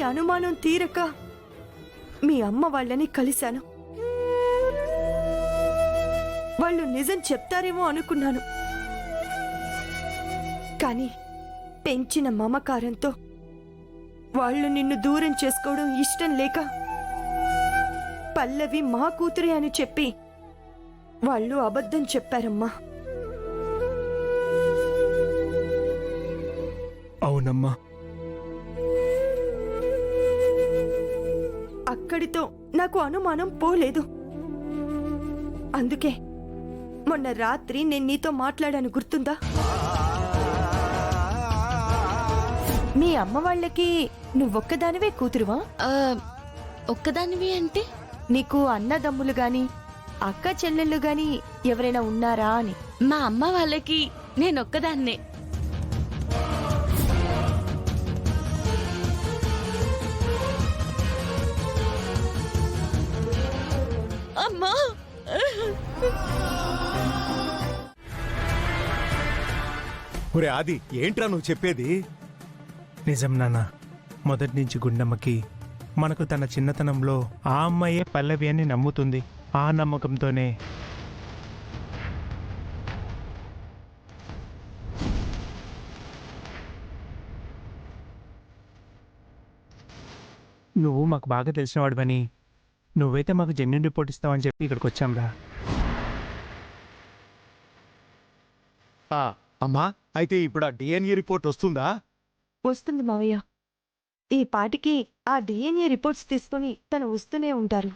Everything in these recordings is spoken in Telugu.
అనుమానం తీరక మీ అమ్మ వాళ్ళని కలిశాను. వాళ్ళు నిజం చెప్తారేమో అనుకున్నాను. కానీ పెంచిన మమకారంతో వాళ్ళు నిన్ను దూరం చేసుకోవడం ఇష్టం లేక పల్లవి మా కూతురే అని చెప్పి వాళ్ళు అబద్ధం చెప్పారమ్మా. అవునమ్మా. అక్కడితో నాకు అనుమానం పోలేదు. అందుకే మొన్న రాత్రి నేను నీతో మాట్లాడాను, గుర్తుందా? మీ అమ్మ వాళ్ళకి నువ్వొక్కదానివే కూతురువా? ఒక్కదానివి అంటే నీకు అన్నదమ్ములు గాని అక్క చెల్లెళ్ళు గాని ఎవరైనా ఉన్నారా అని. మా అమ్మ వాళ్ళకి నేనొక్కదాన్నే. అమ్మా, ఒరే ఆది, ఏంట్రా నువ్వు చెప్పేది? నిజం నాన్న. మొదటి నుంచి గుండమ్మకి మనకు తన చిన్నతనంలో ఆ అమ్మాయే పల్లవి అని నమ్ముతుంది. ఆ నమ్మకంతోనే నువ్వు మాకు బాగా తెలిసినవాడివని, నువ్వైతే మాకు జెన్యున్ రిపోర్ట్ ఇస్తావని చెప్పి ఇక్కడికి వచ్చాంరా. అమ్మా, అయితే ఇప్పుడు ఆ డిఎన్ఏ రిపోర్ట్ వస్తుందా? వస్తుంది మావయ్య. ఈ పాటికి ఆ డిఎన్ఏ రిపోర్ట్స్ తీసుకుని తను వస్తూనే ఉంటారు.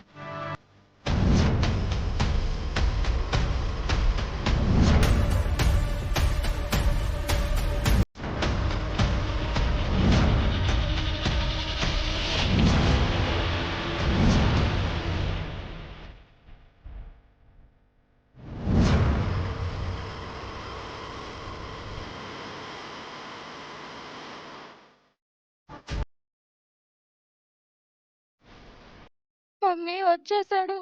మమ్మీ వచ్చేసాడు.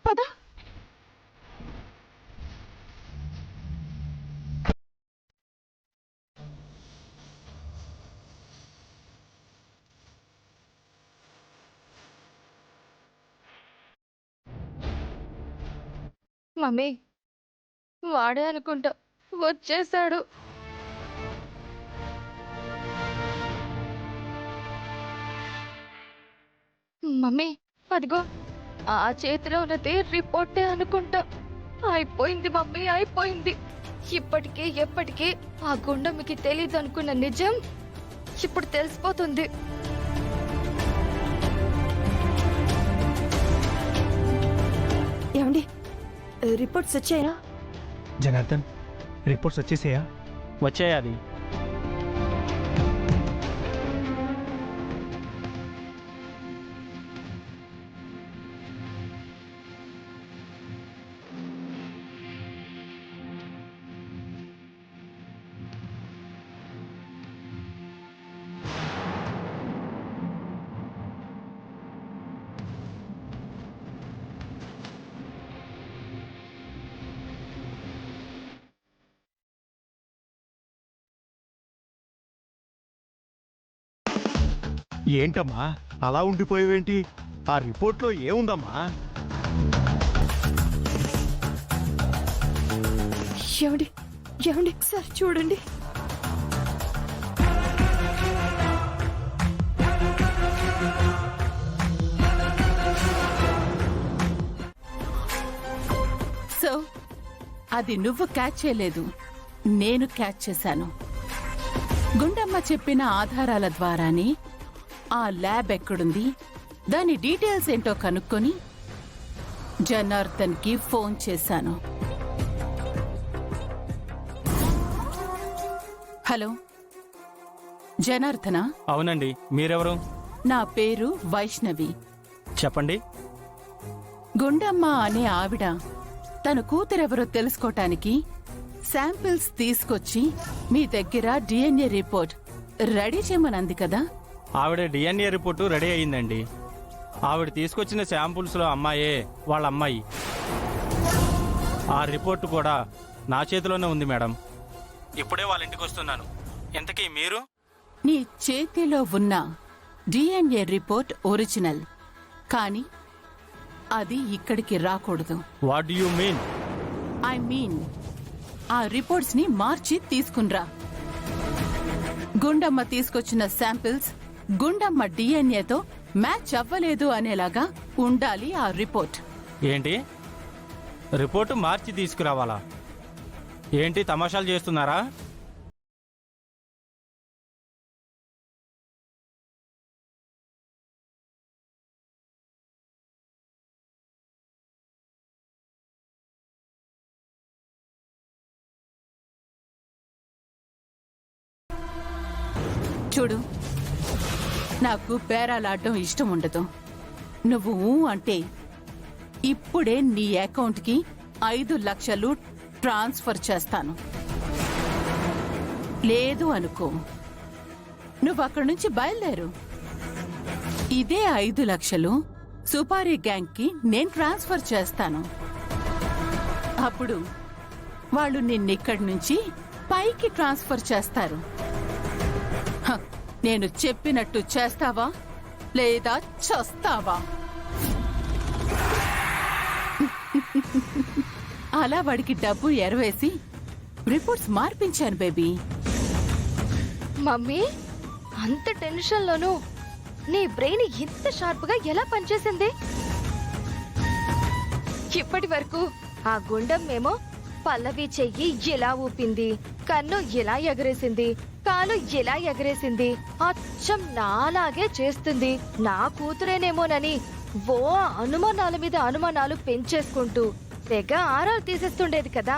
పద. మమ్మీ, వాడే అనుకుంటా వచ్చేసాడు. మమ్మీ, అదిగో ఆ చేతిలో ఉన్నది రిపోర్టే అనుకుంటా. అయిపోయింది మమ్మీ, అయిపోయింది. ఇప్పటికీ ఎప్పటికీ ఆ గుండమ్మకి తెలీదు అనుకున్న నిజం ఇప్పుడు తెలిసిపోతుంది. ఏమండి, రిపోర్ట్స్ వచ్చాయా? జనార్దన్, రిపోర్ట్స్ వచ్చేసాయా? వచ్చేయాలి. ఏంటమ్మా అలా ఉండిపోయావేంటి? ఆ రిపోర్ట్లో ఏముందమ్మా? ఏమండి, ఏమండి, సార్ చూడండి. సో అది నువ్వు క్యాచ్ చేయలేదు, నేను క్యాచ్ చేశాను. గుండమ్మ చెప్పిన ఆధారాల ద్వారానే ఆ ల్యాబ్ ఎక్కడుంది, దాని డీటెయిల్స్ ఏంటో కనుక్కొని జనార్దన్కి ఫోన్ చేశాను. హలో, జనార్దనా? అవునండి, మీరెవరు? నా పేరు వైష్ణవి. చెప్పండి. గుండమ్మ అనే ఆవిడ తన కూతురెవరో తెలుసుకోటానికి శాంపిల్స్ తీసుకొచ్చి మీ దగ్గర డిఎన్ఏ రిపోర్ట్ రెడీ చేయమనంది కదా? ఆవిడ డిఎన్ఏ రిపోర్టు రెడీ అయ్యిందండి. ఆవిడ తీసుకొచ్చిన శాంపుల్స్లో అమ్మాయే వాళ్ళ అమ్మాయి. ఆ రిపోర్టు కూడా నా చేతిలోనే ఉంది మేడం. ఇప్పుడే వాళ్ళ ఇంటికి వస్తున్నాను. ఇంతకీ మీరు? నీ చేతిలో ఉన్న డిఎన్ఏ రిపోర్ట్ ఒరిజినల్, కానీ అది ఇక్కడికి రాకూడదు. What do you mean? I mean ఆ రిపోర్ట్స్ ని మార్చి తీసుకునిరా. గుండమ్మ తీసుకొచ్చిన శాంపిల్స్ గుండమ్మ డిఎన్ఏతో మ్యాచ్ అవ్వలేదు అనేలాగా ఉండాలి ఆ రిపోర్ట్. ఏంటి, రిపోర్టు మార్చి తీసుకురావాలా? ఏంటి తమాషాలు చేస్తున్నారా? చూడు, నాకు బేరాలాడడం ఇష్టం ఉండదు. నువ్వు ఊ అంటే ఇప్పుడే నీ అకౌంట్కి 5 లక్షలు ట్రాన్స్ఫర్ చేస్తాను. లేదు అనుకో, నువ్వు అక్కడి నుంచి బయలుదేరు. ఇదే 5 లక్షలు సుపారీ గ్యాంగ్కి నేను ట్రాన్స్ఫర్ చేస్తాను. అప్పుడు వాళ్ళు నిన్నిక్కడి నుంచి పైకి ట్రాన్స్ఫర్ చేస్తారు. హ, నేను చెప్పినట్టు చేస్తావా లేదా చస్తావా? అలా వాడికి డబ్బు ఎరవేసి రిపోర్ట్స్ మార్పించాను బేబీ. మమ్మీ, అంత టెన్షన్లోనూ నీ బ్రెయిన్ ఇంత షార్ప్ గా ఎలా పనిచేసింది? ఇప్పటి వరకు ఆ గుండమ్మేమో పల్లవి చెయ్యి ఇలా ఊపింది, కన్ను ఇలా ఎగరేసింది, కాలు ఇలా ఎగరేసింది, అచ్చం నాలాగే చేస్తుంది, నా కూతురేనేమోనని ఓ అనుమానాల మీద అనుమానాలు పెంచేసుకుంటూ తెగ ఆరాలు తీసేస్తుండేది కదా.